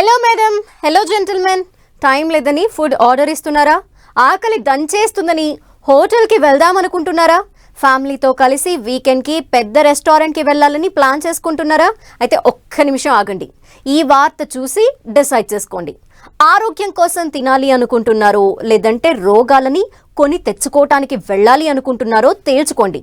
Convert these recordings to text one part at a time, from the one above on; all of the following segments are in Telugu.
Hello madam, hello gentlemen. Time లేదని ఫుడ్ ఆర్డర్ ఇస్తున్నారా? ఆకలి దంచేస్తుందని హోటల్కి వెళ్దామనుకుంటున్నారా? ఫ్యామిలీతో కలిసి వీకెండ్కి పెద్ద రెస్టారెంట్కి వెళ్ళాలని ప్లాన్ చేసుకుంటున్నారా? అయితే ఒక్క నిమిషం ఆగండి. ఈ వార్త చూసి డిసైడ్ చేసుకోండి. ఆరోగ్యం కోసం తినాలి అనుకుంటున్నారో లేదంటే రోగాలని కొని తెచ్చుకోవటానికి వెళ్ళాలి అనుకుంటున్నారో తేల్చుకోండి.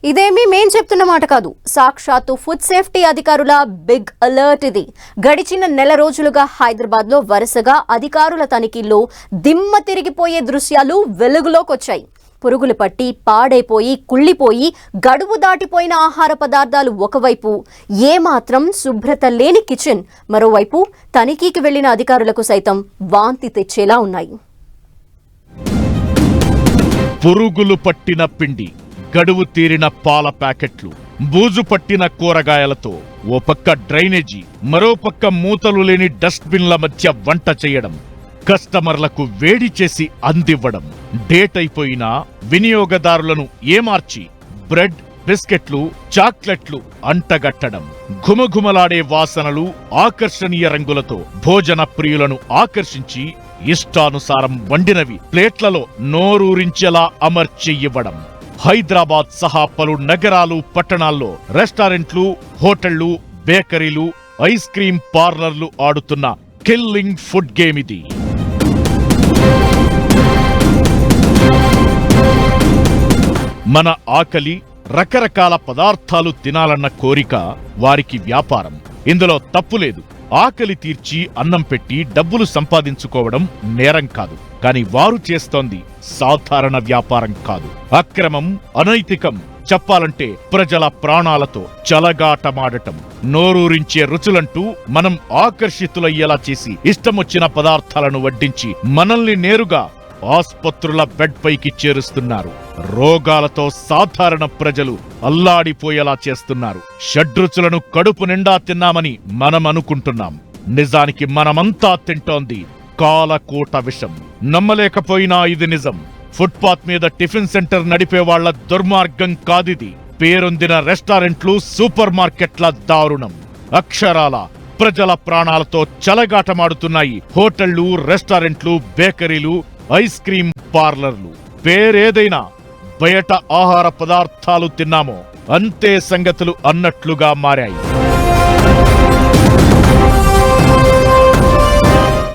ఇదేమీ మేం చెప్తున్న మాట కాదు, సాక్షాత్తు ఫుడ్ సేఫ్టీ అధికారుల బిగ్ అలర్ట్ ఇది. గడిచిన నెల రోజులుగా హైదరాబాద్లో వరుసగా అధికారుల తనిఖీల్లో దిమ్మ తిరిగిపోయే దృశ్యాలు వెలుగులోకొచ్చాయి. పురుగులు పట్టి పాడైపోయి కుళ్ళిపోయి గడువు దాటిపోయిన ఆహార పదార్థాలు ఒకవైపు, ఏమాత్రం శుభ్రత లేని కిచెన్ మరోవైపు తనిఖీకి వెళ్లిన అధికారులకు సైతం వాంతి తెచ్చేలా ఉన్నాయి. పురుగులు పట్టిన పిండి, గడువు తీరిన పాల ప్యాకెట్లు, బూజు పట్టిన కూరగాయలతో ఓ పక్క డ్రైనేజీ, మరో పక్క మూతలు లేని డస్ట్బిన్ల మధ్య వంట చేయడం, కస్టమర్లకు వేడి చేసి అందివ్వడం, డేట్ అయిపోయిన వినియోగదారులను ఏమార్చి బ్రెడ్, బిస్కెట్లు, చాక్లెట్లు అంటగట్టడం, ఘుమఘుమలాడే వాసనలు, ఆకర్షణీయ రంగులతో భోజన ప్రియులను ఆకర్షించి ఇష్టానుసారం వండినవి ప్లేట్లలో నోరూరించేలా అమర్చి ఇవ్వడం. హైదరాబాద్ సహా పలు నగరాలు, పట్టణాల్లో రెస్టారెంట్లు, హోటళ్లు, బేకరీలు, ఐస్ క్రీం పార్లర్లు ఆడుతున్న కిల్లింగ్ ఫుడ్ గేమ్ ఇది. మన ఆకలి, రకరకాల పదార్థాలు తినాలన్న కోరిక వారికి వ్యాపారం. ఇందులో తప్పులేదు. ఆకలి తీర్చి అన్నం పెట్టి డబ్బులు సంపాదించుకోవడం నేరం కాదు. కాని వారు చేస్తోంది సాధారణ వ్యాపారం కాదు, అక్రమం, అనైతికం. చెప్పాలంటే ప్రజల ప్రాణాలతో చలగాటమాడటం. నోరూరించే రుచులంటూ మనం ఆకర్షితులయ్యేలా చేసి ఇష్టమొచ్చిన పదార్థాలను వడ్డించి మనల్ని నేరుగా ఆస్పత్రుల బెడ్ పైకి చేరుస్తున్నారు. రోగాలతో సాధారణ ప్రజలు అల్లాడిపోయేలా చేస్తున్నారు. షడ్రుచులను కడుపు నిండా తిన్నామని మనం అనుకుంటున్నాం. నిజానికి మనమంతా తింటోంది కాలకూట విషం. నమ్మలేకపోయినా ఇది నిజం. ఫుట్పాత్ మీద టిఫిన్ సెంటర్ నడిపేవాళ్ల దుర్మార్గం కాదిది. పేరొందిన రెస్టారెంట్లు, సూపర్ మార్కెట్ల దారుణం. అక్షరాల ప్రజల ప్రాణాలతో చలగాటమాడుతున్నాయి హోటళ్లు, రెస్టారెంట్లు, బేకరీలు, ఐస్ క్రీం పార్లర్లు. పేరేదైనా బయట ఆహార పదార్థాలు తిన్నామో అంతే సంగతులు అన్నట్లుగా మారాయి.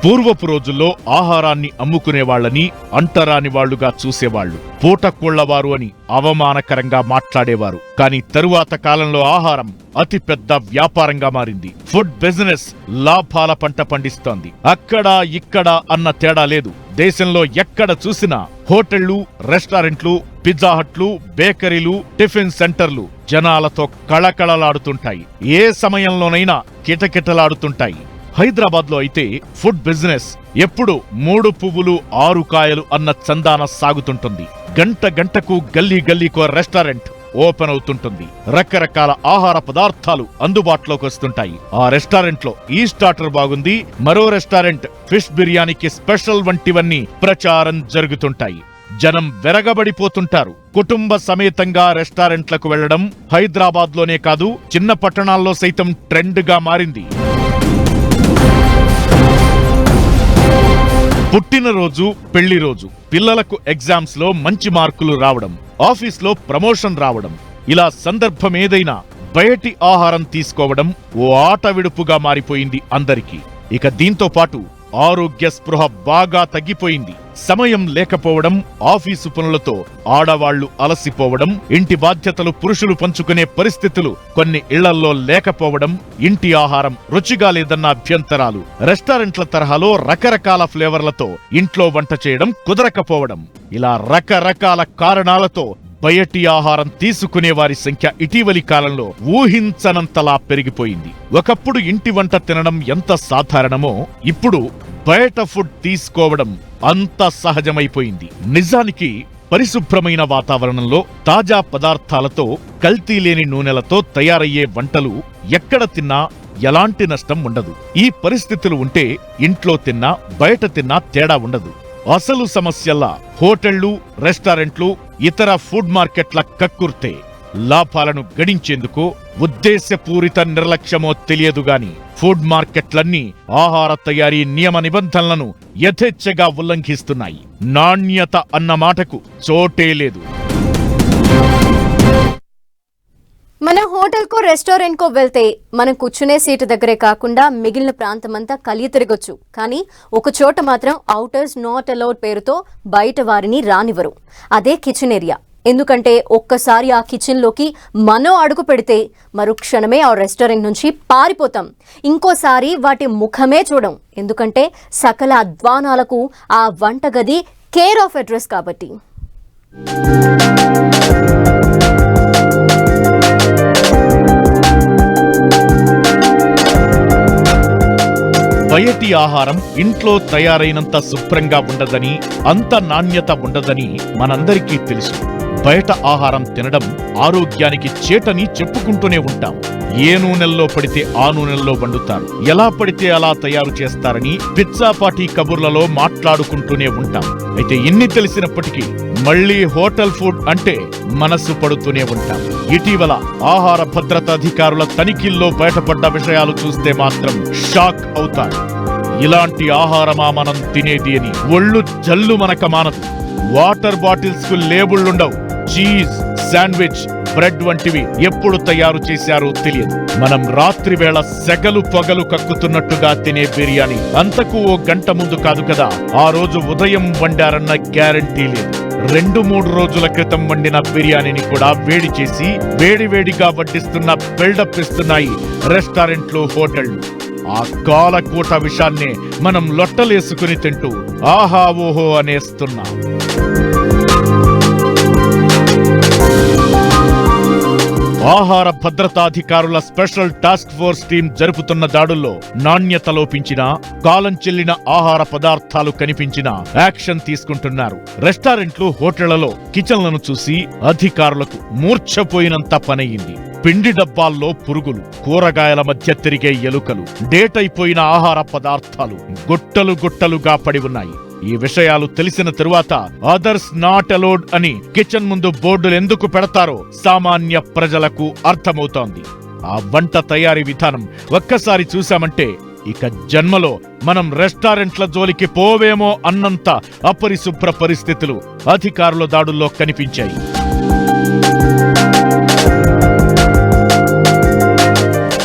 పూర్వపు రోజుల్లో ఆహారాన్ని అమ్ముకునేవాళ్లని అంటరాని వాళ్లుగా చూసేవాళ్లు. పూటకోళ్లవారు అని అవమానకరంగా మాట్లాడేవారు. కాని తరువాత కాలంలో ఆహారం అతిపెద్ద వ్యాపారంగా మారింది. ఫుడ్ బిజినెస్ లాభాల పంట పండిస్తోంది. అక్కడ ఇక్కడ అన్న తేడా లేదు. దేశంలో ఎక్కడ చూసినా హోటళ్లు, రెస్టారెంట్లు, పిజ్జా హట్లు, బేకరీలు, టిఫిన్ సెంటర్లు జనాలతో కళకళలాడుతుంటాయి. ఏ సమయంలోనైనా కిటకిటలాడుతుంటాయి. హైదరాబాద్ లో అయితే ఫుడ్ బిజినెస్ ఎప్పుడు 3 పువ్వులు 6 కాయలు అన్న చందాన సాగుతుంటుంది. గంట గంటకు గల్లీ గల్లీకో రెస్టారెంట్ ఓపెన్ అవుతుంటుంది. రకరకాల ఆహార పదార్థాలు అందుబాటులోకి వస్తుంటాయి. ఆ రెస్టారెంట్ లో ఈ స్టార్టర్ బాగుంది, మరో రెస్టారెంట్ ఫిష్ బిర్యానీకి స్పెషల్ వంటివన్నీ ప్రచారం జరుగుతుంటాయి. జనం వెరగబడిపోతుంటారు. కుటుంబ సమేతంగా రెస్టారెంట్లకు వెళ్లడం హైదరాబాద్ లోనే కాదు, చిన్న పట్టణాల్లో సైతం ట్రెండ్ గా మారింది. పుట్టినరోజు, పెళ్లి రోజు, పిల్లలకు ఎగ్జామ్స్ లో మంచి మార్కులు రావడం, ఆఫీస్లో ప్రమోషన్ రావడం, ఇలా సందర్భం ఏదైనా బయటి ఆహారం తీసుకోవడం ఓ ఆట విడుపుగా మారిపోయింది అందరికీ. ఇక దీంతో పాటు ఆరోగ్య స్పృహ బాగా తగ్గిపోయింది. సమయం లేకపోవడం, ఆఫీసు పనులతో ఆడవాళ్లు అలసిపోవడం, ఇంటి బాధ్యతలు పురుషులు పంచుకునే పరిస్థితులు కొన్ని ఇళ్లల్లో లేకపోవడం, ఇంటి ఆహారం రుచిగా లేదన్న అభ్యంతరాలు, రెస్టారెంట్ల తరహాలో రకరకాల ఫ్లేవర్లతో ఇంట్లో వంట చేయడం కుదరకపోవడం, ఇలా రకరకాల కారణాలతో బయటి ఆహారం తీసుకునే వారి సంఖ్య ఇటీవలి కాలంలో ఊహించనంతలా పెరిగిపోయింది. ఒకప్పుడు ఇంటి వంట తినడం ఎంత సాధారణమో ఇప్పుడు బయట ఫుడ్ తీసుకోవడం అంత సహజమైపోయింది. నిజానికి పరిశుభ్రమైన వాతావరణంలో తాజా పదార్థాలతో, కల్తీ లేని నూనెలతో తయారయ్యే వంటలు ఎక్కడ తిన్నా ఎలాంటి నష్టం ఉండదు. ఈ పరిస్థితులు ఉంటే ఇంట్లో తిన్నా బయట తిన్నా తేడా ఉండదు. అసలు సమస్యల్లా హోటళ్లు, రెస్టారెంట్లు, ఇతర ఫుడ్ మార్కెట్ల కక్కుర్తే. లాభాలను గడించేందుకు ఉద్దేశపూరిత నిర్లక్ష్యమో తెలియదు గాని ఫుడ్ మార్కెట్లన్నీ ఆహార తయారీ నియమ నిబంధనలను యథేచ్ఛగా ఉల్లంఘిస్తున్నాయి. నాణ్యత అన్న మాటకు చోటే లేదు. మన హోటల్కో రెస్టారెంట్కో వెళ్తే మనం కూర్చునే సీటు దగ్గరే కాకుండా మిగిలిన ప్రాంతమంతా కలిగి తిరగొచ్చు. కానీ ఒక చోట మాత్రం అవుటర్స్ నాట్ అలౌడ్ పేరుతో బయట వారిని రానివ్వరు. అదే కిచెన్ ఏరియా. ఎందుకంటే ఒక్కసారి ఆ కిచెన్లోకి మనం అడుగు పెడితే మరుక్షణమే ఆ రెస్టారెంట్ నుంచి పారిపోతాం. ఇంకోసారి వాటి ముఖమే చూడం. ఎందుకంటే సకల అధ్వానాలకు ఆ వంటగది కేర్ ఆఫ్ అడ్రస్ కాబట్టి. బయటి ఆహారం ఇంట్లో తయారైనంత శుభ్రంగా ఉండదని, అంత నాణ్యత ఉండదని మనందరికీ తెలుసు. బయట ఆహారం తినడం ఆరోగ్యానికి చేటని చెప్పుకుంటూనే ఉంటాం. ఏ నూనెల్లో పడితే ఆ నూనెల్లో వండుతారు, ఎలా పడితే అలా తయారు చేస్తారని పిచ్చాపాటి కబుర్లలో మాట్లాడుకుంటూనే ఉంటాం. అయితే ఎన్ని తెలిసినప్పటికీ మళ్లీ హోటల్ ఫుడ్ అంటే మనసు పడుతూనే ఉంటాం. ఇటీవల ఆహార భద్రతా అధికారుల తనిఖీల్లో బయటపడ్డ విషయాలు చూస్తే మాత్రం షాక్ అవుతారు. ఇలాంటి ఆహారమా మనం తినేది అని ఒళ్ళు జల్లు మనక మానదు. వాటర్ బాటిల్స్ కు లేబుళ్లుండవు. చీజ్, శాండ్విచ్, బ్రెడ్ వంటివి ఎప్పుడు తయారు చేశారో తెలియదు. మనం రాత్రి వేళ సెగలు పొగలు కక్కుతున్నట్టుగా తినే బిర్యానీ అంతకు ఓ గంట ముందు కాదు కదా, ఆ రోజు ఉదయం వండారన్న గ్యారంటీ లేదు. 2-3 రోజుల క్రితం వండిన బిర్యానీని కూడా వేడి చేసి వేడివేడిగా వడ్డిస్తున్న బిల్డప్ ఇస్తున్నాయి రెస్టారెంట్లు, హోటళ్లు. ఆ కాలకూట విషాన్నే మనం లొట్టలేసుకుని తింటూ ఆహా ఓహో అనేస్తున్నాం. ఆహార భద్రతాధికారుల స్పెషల్ టాస్క్ ఫోర్స్ టీం జరుపుతున్న దాడుల్లో నాణ్యత లోపించినా, కాలం చెల్లిన ఆహార పదార్థాలు కనిపించినా యాక్షన్ తీసుకుంటున్నారు. రెస్టారెంట్లు, హోటళ్లలో కిచెన్లను చూసి అధికారులకు మూర్ఛపోయినంత పనయ్యింది. పిండి డబ్బాల్లో పురుగులు, కూరగాయల మధ్య తిరిగే ఎలుకలు, డేట్ అయిపోయిన ఆహార పదార్థాలు గుట్టలు గుట్టలుగా పడి ఉన్నాయి. ఈ విషయాలు తెలిసిన తరువాత అదర్స్ నాట్ అలౌడ్ అని కిచెన్ ముందు బోర్డులు ఎందుకు పెడతారో సామాన్య ప్రజలకు అర్థమవుతోంది. ఆ వంట తయారీ విధానం ఒక్కసారి చూశామంటే ఇక జన్మలో మనం రెస్టారెంట్ల జోలికి పోవేమో అన్నంత అపరిశుభ్ర పరిస్థితులు అధికారుల దాడుల్లో కనిపించాయి.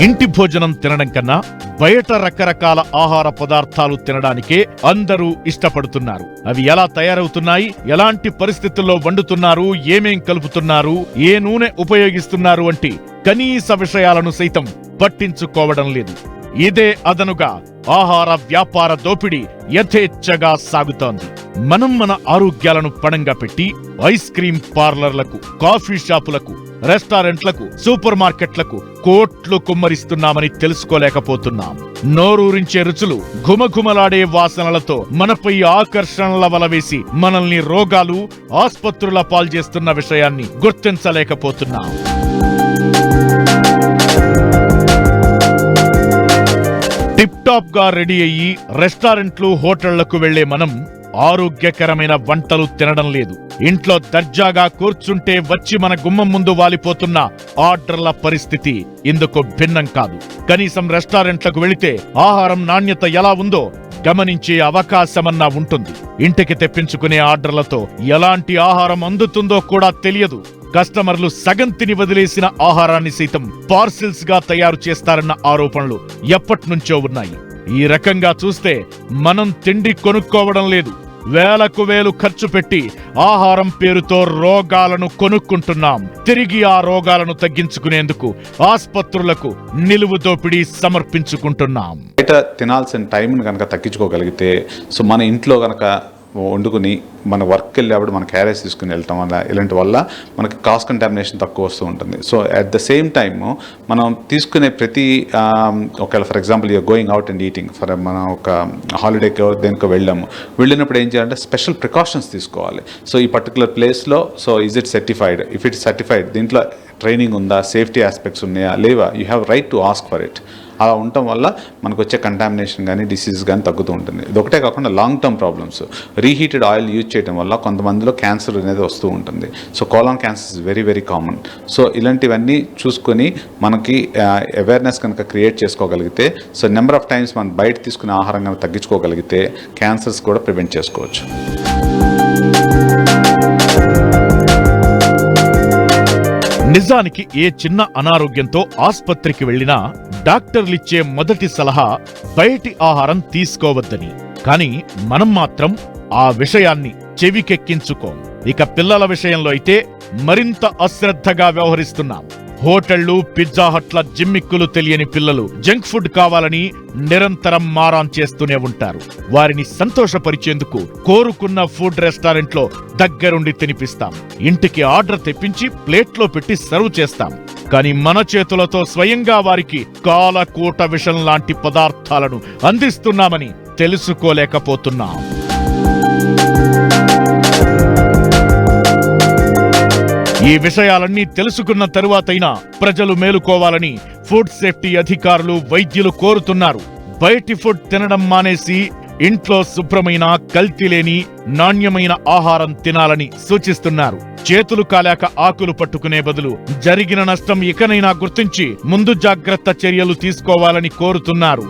ఇంటి భోజనం తినడం కన్నా బయట రకరకాల ఆహార పదార్థాలు తినడానికే అందరూ ఇష్టపడుతున్నారు. అవి ఎలా తయారవుతున్నాయి, ఎలాంటి పరిస్థితుల్లో వండుతున్నారు, ఏమేం కలుపుతున్నారు, ఏ నూనె ఉపయోగిస్తున్నారు వంటి కనీస విషయాలను సైతం పట్టించుకోవడం లేదు. ఇదే అదనుగా ఆహార వ్యాపార దోపిడీ యథేచ్ఛగా సాగుతోంది. మనం మన ఆరోగ్యాలను పణంగా పెట్టి ఐస్ క్రీం పార్లర్లకు, కాఫీ షాపులకు, రెస్టారెంట్లకు, సూపర్ మార్కెట్లకు కోట్లు కుమ్మరిస్తున్నామని తెలుసుకోలేకపోతున్నాం. నోరూరించే రుచులు, ఘుమఘుమలాడే వాసనలతో మనపై ఆకర్షణల వలవేసి మనల్ని రోగాలు, ఆస్పత్రుల పాల్చేస్తున్న విషయాన్ని గుర్తించలేకపోతున్నాం. టిప్ టాప్ గా రెడీ అయ్యి రెస్టారెంట్లు, హోటళ్లకు వెళ్లే మనం ఆరోగ్యకరమైన వంటలు తినడం లేదు. ఇంట్లో దర్జాగా కూర్చుంటే వచ్చి మన గుమ్మం ముందు వాలిపోతున్న ఆర్డర్ల పరిస్థితి ఇందుకు భిన్నం కాదు. కనీసం రెస్టారెంట్లకు వెళితే ఆహారం నాణ్యత ఎలా ఉందో గమనించే అవకాశమన్నా ఉంటుంది. ఇంటికి తెప్పించుకునే ఆర్డర్లతో ఎలాంటి ఆహారం అందుతుందో కూడా తెలియదు. కస్టమర్లు సగం తిని వదిలేసిన ఆహారాన్ని సైతం పార్సిల్స్ గా తయారు చేస్తారన్న ఆరోపణలు ఎప్పటినుంచో ఉన్నాయి. ఈ రకంగా చూస్తే మనం తిండి కొనుక్కోవడం లేదు, వేలకు వేలు ఖర్చు పెట్టి ఆహారం పేరుతో రోగాలను కొనుక్కుంటున్నాం. తిరిగి ఆ రోగాలను తగ్గించుకునేందుకు ఆస్పత్రులకు నిలువు దోపిడీ సమర్పించుకుంటున్నాం. బయట తినాల్సిన టైంని కనుక తగ్గించుకోగలిగితే, సో మన ఇంట్లో కనుక వండుకుని మన వర్క్కి వెళ్ళేప్పుడు మన క్యారేజ్ తీసుకుని వెళ్ళటం వల్ల ఇలాంటి వల్ల మనకి క్రాస్ కంటామినేషన్ తక్కువ వస్తూ ఉంటుంది. So at the same time మనం తీసుకునే ప్రతి ఒకవేళ for example you're going out and eating for మనం ఒక హాలిడేకి దేనికో వెళ్ళినప్పుడు ఏం చేయాలంటే స్పెషల్ ప్రికాషన్స్ తీసుకోవాలి. సో ఈ పర్టికులర్ ప్లేస్లో so is it certified, if it certified దీంట్లో ట్రైనింగ్ ఉందా, సేఫ్టీ ఆస్పెక్ట్స్ ఉన్నాయా లేవా, you have right to ask for it. అలా ఉండటం వల్ల మనకు వచ్చే కంటామినేషన్ కానీ డిసీజ్ కానీ తగ్గుతూ ఉంటుంది. ఇది ఒకటే కాకుండా long term problems, reheated oil use చేయడం వల్ల కొంతమందిలో క్యాన్సర్ అనేది వస్తూ ఉంటుంది. So colon cancer is very very common. So ఇలాంటివన్నీ చూసుకొని మనకి అవేర్నెస్ కనుక క్రియేట్ చేసుకోగలిగితే, సో నెంబర్ ఆఫ్ టైమ్స్ మనం బయట తీసుకునే ఆహారం కనుక తగ్గించుకోగలిగితే క్యాన్సర్స్ కూడా ప్రివెంట్ చేసుకోవచ్చు. నిజానికి ఏ చిన్న అనారోగ్యంతో ఆస్పత్రికి వెళ్లినా డాక్టర్లిచ్చే మొదటి సలహా బయటి ఆహారం తీసుకోవద్దని. కానీ మనం మాత్రం ఆ విషయాన్ని చెవికెక్కించుకోం. ఇక పిల్లల విషయంలో అయితే మరింత అశ్రద్ధగా వ్యవహరిస్తున్నాం. హోటళ్లు, పిజ్జా హట్ల జిమ్మిక్కులు తెలియని పిల్లలు జంక్ ఫుడ్ కావాలని నిరంతరం మారాన్ చేస్తూనే ఉంటారు. వారిని సంతోషపరిచేందుకు కోరుకున్న ఫుడ్ రెస్టారెంట్లో దగ్గరుండి తినిపిస్తాం. ఇంటికి ఆర్డర్ తెప్పించి ప్లేట్లో పెట్టి సర్వ్ చేస్తాం. కానీ మన చేతులతో స్వయంగా వారికి కాలకూట విషం లాంటి పదార్థాలను అందిస్తున్నామని తెలుసుకోలేకపోతున్నాం. ఈ విషయాలన్నీ తెలుసుకున్న తరువాతైనా ప్రజలు మేలుకోవాలని ఫుడ్ సేఫ్టీ అధికారులు, వైద్యులు కోరుతున్నారు. బయటి ఫుడ్ తినడం మానేసి ఇంట్లో శుభ్రమైన, కల్తీ లేని, నాణ్యమైన ఆహారం తినాలని సూచిస్తున్నారు. చేతులు కాలాక ఆకులు పట్టుకునే బదులు జరిగిన నష్టం ఇకనైనా గుర్తించి ముందు జాగ్రత్త చర్యలు తీసుకోవాలని కోరుతున్నారు.